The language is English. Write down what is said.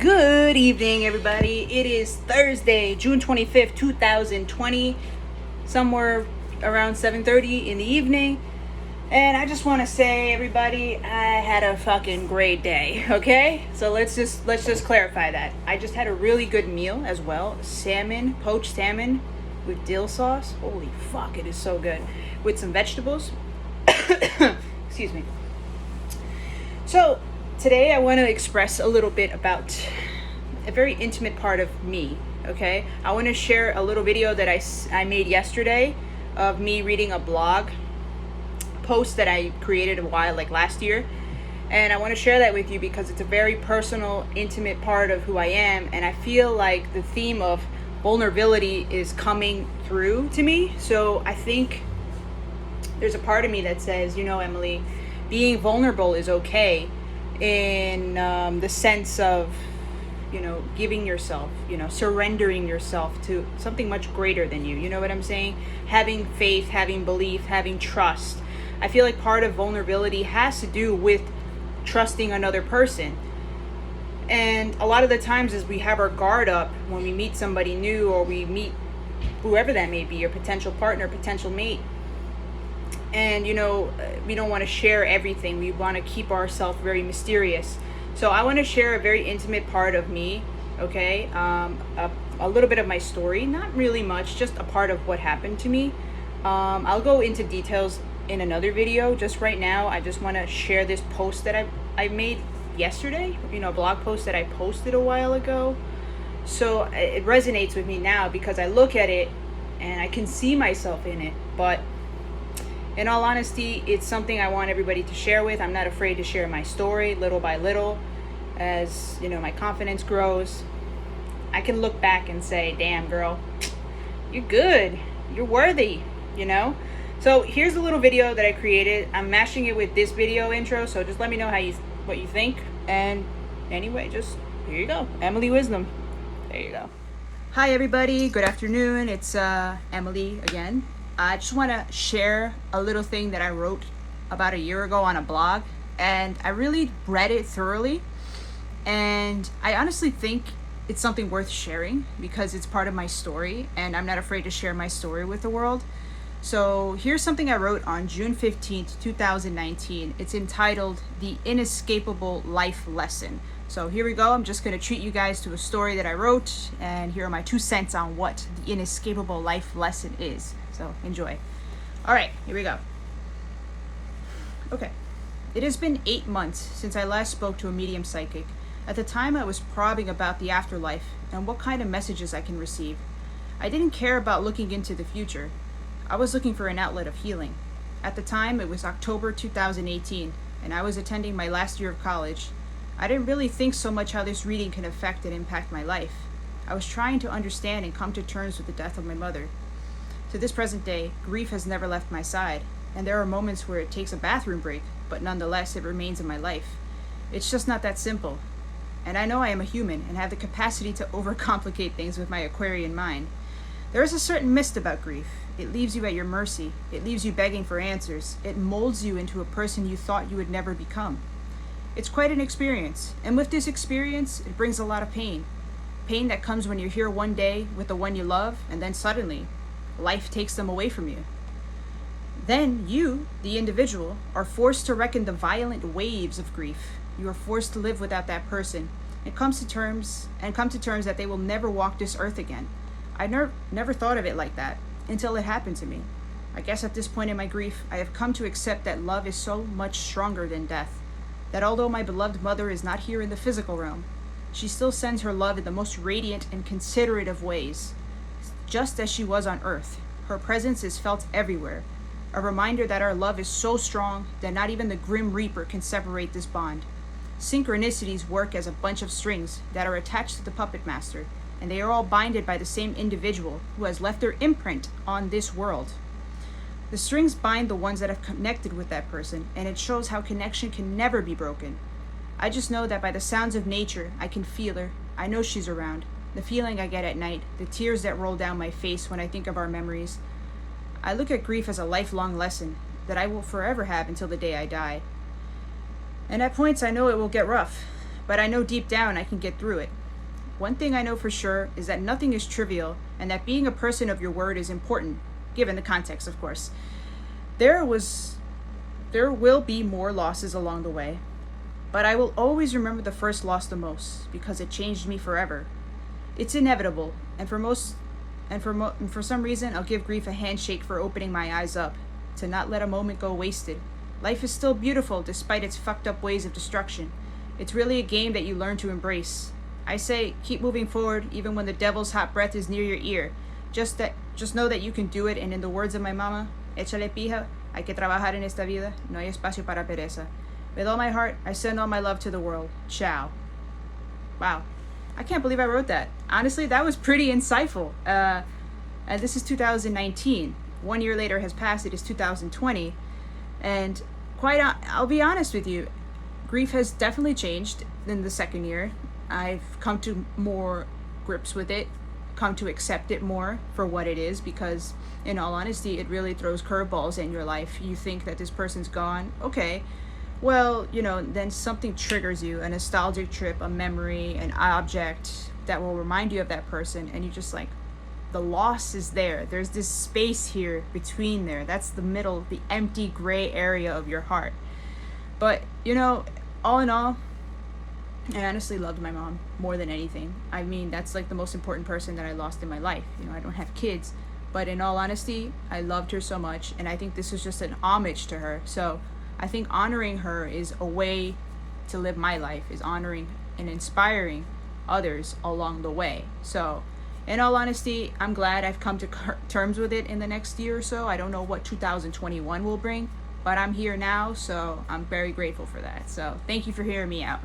Good evening, everybody. It is Thursday, June 25th, 2020, somewhere around 7:30 in the evening. And I just want to say, everybody, I had a fucking great day, okay? So let's just clarify that. I just had a really good meal as well. Poached salmon with dill sauce. Holy fuck, it is so good. With some vegetables. Excuse me. So, today I want to express a little bit about a very intimate part of me, okay? I want to share a little video that I made yesterday of me reading a blog post that I created last year. And I want to share that with you because it's a very personal, intimate part of who I am. And I feel like the theme of vulnerability is coming through to me. So I think there's a part of me that says, Emily, being vulnerable is okay in the sense of, giving yourself, surrendering yourself to something much greater than you. You know what I'm saying? Having faith, having belief, having trust. I feel like part of vulnerability has to do with trusting another person. And a lot of the times as we have our guard up when we meet somebody new or we meet whoever that may be, your potential partner, potential mate, and we don't want to share everything. We want to keep ourselves very mysterious. So I want to share a very intimate part of me, okay? A little bit of my story, not really much, just a part of what happened to me. I'll go into details in another video. Just right now, I just want to share this post that I made yesterday, a blog post that I posted a while ago. So it resonates with me now because I look at it and I can see myself in it, but in all honesty, it's something I want everybody to share with. I'm not afraid to share my story little by little. As my confidence grows, I can look back and say, damn girl, you're good, you're worthy, So here's a little video that I created. I'm mashing it with this video intro, so just let me know what you think. And anyway, just here you go. Emeli Wisdom. There you go. Hi everybody, good afternoon. It's Emily again. I just want to share a little thing that I wrote about a year ago on a blog, and I really read it thoroughly, and I honestly think it's something worth sharing because it's part of my story, and I'm not afraid to share my story with the world. So here's something I wrote on June 15th, 2019. It's entitled The Inescapable Life Lesson. So here we go. I'm just going to treat you guys to a story that I wrote, and here are my 2 cents on what the inescapable life lesson is. So enjoy. All right, here we go. Okay. It has been 8 months since I last spoke to a medium psychic. At the time, I was probing about the afterlife and what kind of messages I can receive. I didn't care about looking into the future. I was looking for an outlet of healing. At the time, it was October 2018, and I was attending my last year of college. I didn't really think so much how this reading can affect and impact my life. I was trying to understand and come to terms with the death of my mother. To this present day, grief has never left my side, and there are moments where it takes a bathroom break, but nonetheless it remains in my life. It's just not that simple. And I know I am a human and have the capacity to overcomplicate things with my Aquarian mind. There is a certain mist about grief. It leaves you at your mercy. It leaves you begging for answers. It molds you into a person you thought you would never become. It's quite an experience, and with this experience, it brings a lot of pain. Pain that comes when you're here one day with the one you love, and then suddenly, life takes them away from you. Then you, the individual, are forced to reckon the violent waves of grief. You are forced to live without that person and come to terms that they will never walk this earth again. I never thought of it like that until it happened to me. I guess at this point in my grief, I have come to accept that love is so much stronger than death. That although my beloved mother is not here in the physical realm, she still sends her love in the most radiant and considerate of ways. Just as she was on earth, her presence is felt everywhere, a reminder that our love is so strong that not even the Grim Reaper can separate this bond. Synchronicities work as a bunch of strings that are attached to the puppet master, and they are all binded by the same individual who has left their imprint on this world. The strings bind the ones that have connected with that person, and it shows how connection can never be broken. I just know that by the sounds of nature, I can feel her. I know she's around. The feeling I get at night, the tears that roll down my face when I think of our memories. I look at grief as a lifelong lesson that I will forever have until the day I die. And at points I know it will get rough, but I know deep down I can get through it. One thing I know for sure is that nothing is trivial and that being a person of your word is important, given the context, of course. There will be more losses along the way, but I will always remember the first loss the most because it changed me forever. It's inevitable, and for some reason, I'll give grief a handshake for opening my eyes up, to not let a moment go wasted. Life is still beautiful despite its fucked up ways of destruction. It's really a game that you learn to embrace. I say, keep moving forward even when the devil's hot breath is near your ear. Just know that you can do it, and in the words of my mama, échale pija, hay que trabajar en esta vida, no hay espacio para pereza. With all my heart, I send all my love to the world. Ciao. Wow. I can't believe I wrote that. Honestly, that was pretty insightful. And this is 2019. 1 year later has passed. It is 2020. And I'll be honest with you, grief has definitely changed in the second year. I've come to more grips with it, come to accept it more for what it is, because in all honesty, it really throws curveballs in your life. You think that this person's gone. Okay. Well, then something triggers you, a nostalgic trip, a memory, an object that will remind you of that person, and you just like, the loss is there. There's this space here between there. That's the middle, the empty gray area of your heart. But, all in all, I honestly loved my mom more than anything. I mean, that's like the most important person that I lost in my life. I don't have kids, but in all honesty, I loved her so much, and I think this was just an homage to her. So I think honoring her is a way to live my life, is honoring and inspiring others along the way. So in all honesty, I'm glad I've come to terms with it in the next year or so. I don't know what 2021 will bring, but I'm here now, so I'm very grateful for that. So thank you for hearing me out.